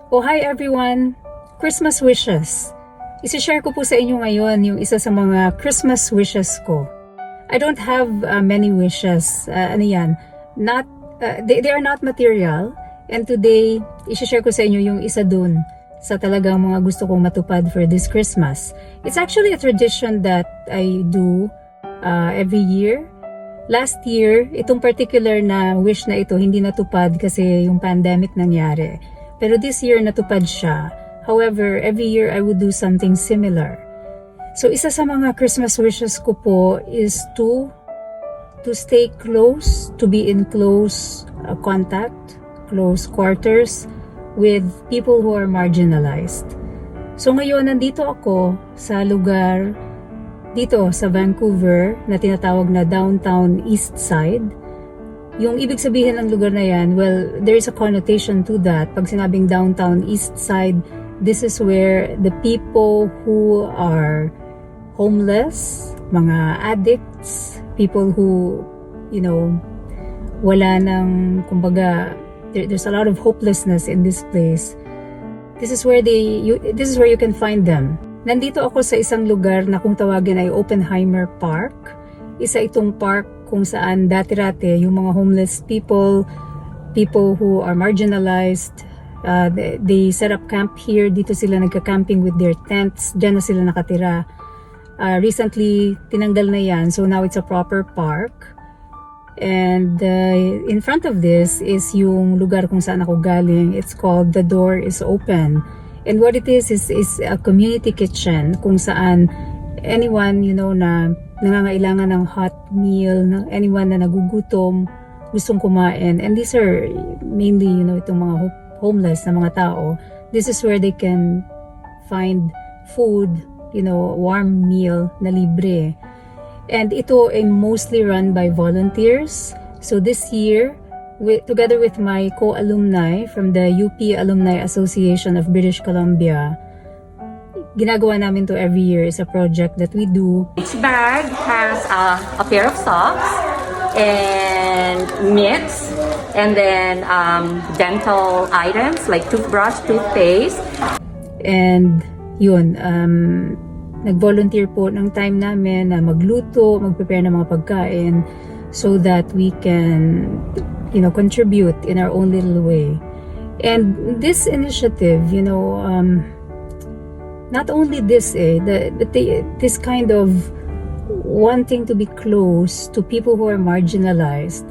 Oh, hi everyone! Christmas wishes. Isi-share ko po sa inyo ngayon yung isa sa mga Christmas wishes ko. I don't have many wishes. They are not material. And today, isi-share ko sa inyo yung isa dun sa talagang mga gusto kong matupad for this Christmas. It's actually a tradition that I do every year. Last year, itong particular na wish na ito hindi natupad kasi yung pandemic nangyari. Pero this year natupad siya. However, every year I would do something similar. So isa sa mga Christmas wishes ko po is to stay close, to be in close contact, close quarters with people who are marginalized. So ngayon nandito ako sa lugar dito sa Vancouver na tinatawag na Downtown East Side. Yung ibig sabihin ng lugar na yan, well, there is a connotation to that. Pag sinabing Downtown East Side, this is where the people who are homeless, mga addicts, people who, wala nang, kumbaga, there's a lot of hopelessness in this place. This is where you can find them. Nandito ako sa isang lugar na kung tawagin ay Oppenheimer Park. Isa itong park kung saan dati-rati yung mga homeless people who are marginalized, they set up camp here. Dito sila nagka-camping with their tents. Diyan na sila nakatira. Recently, tinanggal na yan. So now it's a proper park. And in front of this is yung lugar kung saan ako galing. It's called The Door is Open. And what it is a community kitchen kung saan anyone, na nangangailangan ng hot meal, anyone na nagugutom, gustong kumain. And these are mainly, itong mga homeless na mga tao. This is where they can find food, warm meal na libre. And ito ay mostly run by volunteers. So this year, together with my co-alumni from the UP Alumni Association of British Columbia, ginagawa namin to every year. Is a project that we do. Each bag has a pair of socks and mitts, and then dental items like toothbrush, toothpaste. And yun, nag-volunteer po ng time namin na magluto, mag-prepare ng mga pagkain so that we can, contribute in our own little way. And this initiative, not only this, but this kind of wanting to be close to people who are marginalized,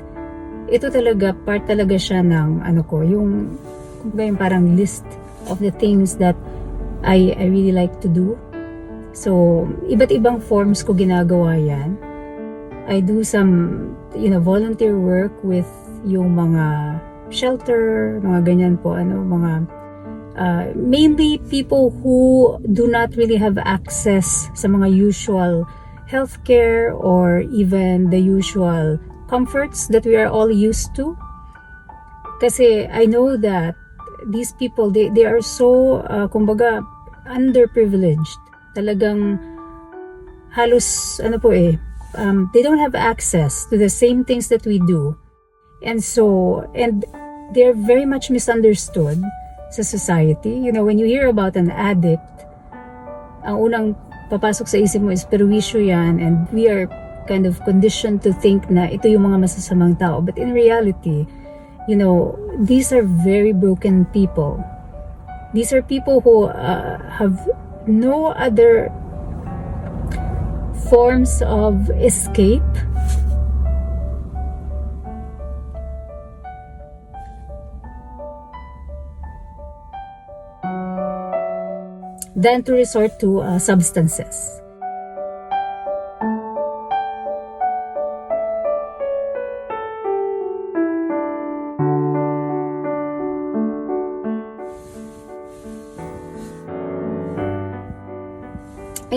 ito talaga, part talaga siya ng, yung parang list of the things that I really like to do. So, iba't ibang forms ko ginagawa yan. I do some, volunteer work with yung mga shelter, mga ganyan po, mainly people who do not really have access sa mga usual healthcare or even the usual comforts that we are all used to. Kasi I know that these people, they are so, kumbaga, underprivileged. Talagang halos, they don't have access to the same things that we do. And they're very much misunderstood sa society. When you hear about an addict, ang unang papasok sa isip mo is perwisyo yan, and we are kind of conditioned to think na ito yung mga masasamang tao. But in reality, these are very broken people. These are people who have no other forms of escape than to resort to substances.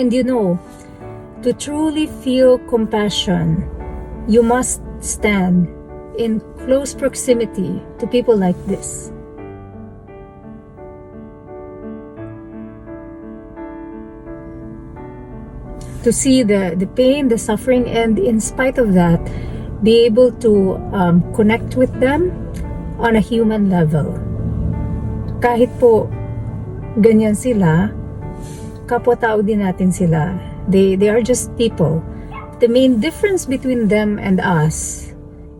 And to truly feel compassion, you must stand in close proximity to people like this. To see the pain, the suffering, and in spite of that, be able to connect with them on a human level. kahit po ganyan sila, kapwa-tao din natin sila. They are just people. The main difference between them and us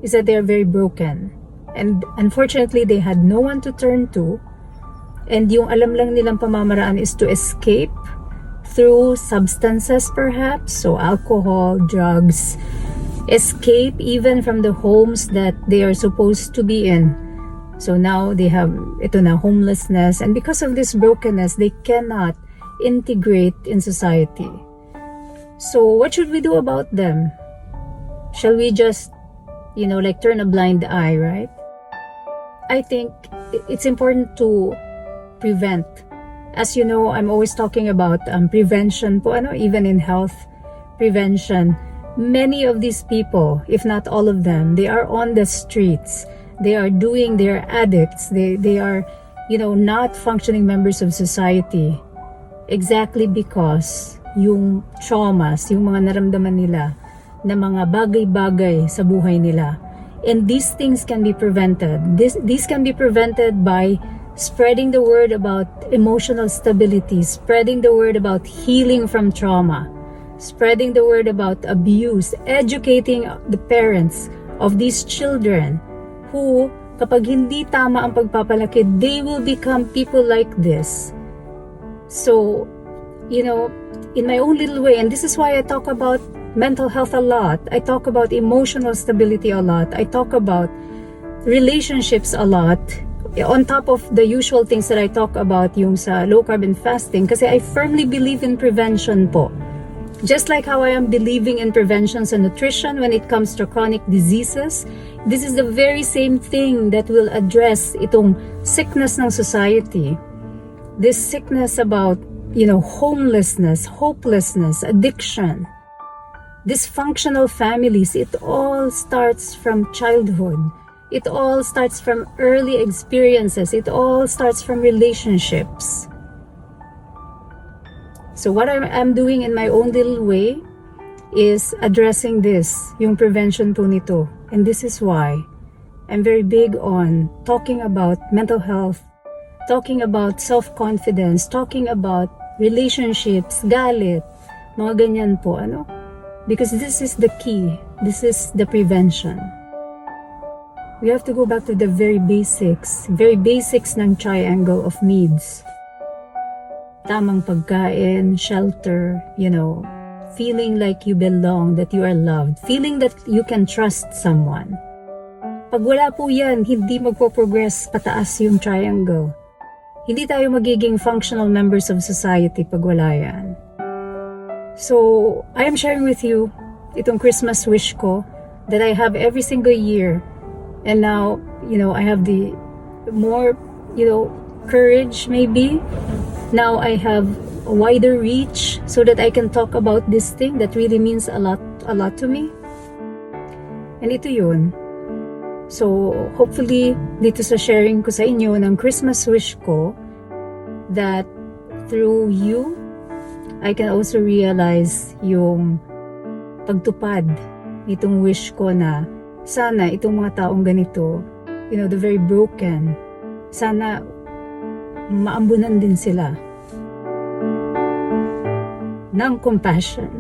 is that they are very broken. And unfortunately, they had no one to turn to. And yung alam lang nilang pamamaraan is to escape through substances perhaps, so alcohol, drugs, escape even from the homes that they are supposed to be in. So now they have homelessness, and because of this brokenness, they cannot integrate in society. So what should we do about them? Shall we just, turn a blind eye, right? I think it's important to prevent. As you know, I'm always talking about prevention po, even in health prevention. Many of these people, if not all of them, they are on the streets. They're addicts. They are, not functioning members of society. Exactly because yung traumas, yung mga naramdaman nila na mga bagay-bagay sa buhay nila. And these things can be prevented. These can be prevented by spreading the word about emotional stability, spreading the word about healing from trauma, spreading the word about abuse, educating the parents of these children who, kapag hindi tama ang pagpapalaki, they will become people like this. So, in my own little way, and this is why I talk about mental health a lot, I talk about emotional stability a lot, I talk about relationships a lot, on top of the usual things that I talk about yung sa low carb and fasting, kasi I firmly believe in prevention po. Just like how I am believing in prevention sa nutrition when it comes to chronic diseases, this is the very same thing that will address itong sickness ng society. This sickness about, homelessness, hopelessness, addiction, dysfunctional families. It all starts from childhood. It all starts from early experiences. It all starts from relationships. So what I'm doing in my own little way is addressing this, yung prevention po nito. And this is why I'm very big on talking about mental health, talking about self-confidence, talking about relationships, galit, mga ganyan po, Because this is the key. This is the prevention. We have to go back to the very basics ng triangle of needs. Tamang pagkain, shelter, feeling like you belong, that you are loved, feeling that you can trust someone. Pag wala po yan, hindi magpo-progress pataas yung triangle. Hindi tayo magiging functional members of society pag wala yan. So, I am sharing with you itong Christmas wish ko that I have every single year. And now, I have the more, courage maybe. Now I have a wider reach so that I can talk about this thing that really means a lot to me. And ito yun. So, hopefully, dito sa sharing ko sa inyo ng Christmas wish ko, that through you, I can also realize yung pagtupad itong wish ko na sana itong mga taong ganito, the very broken, sana maambunan din sila ng compassion.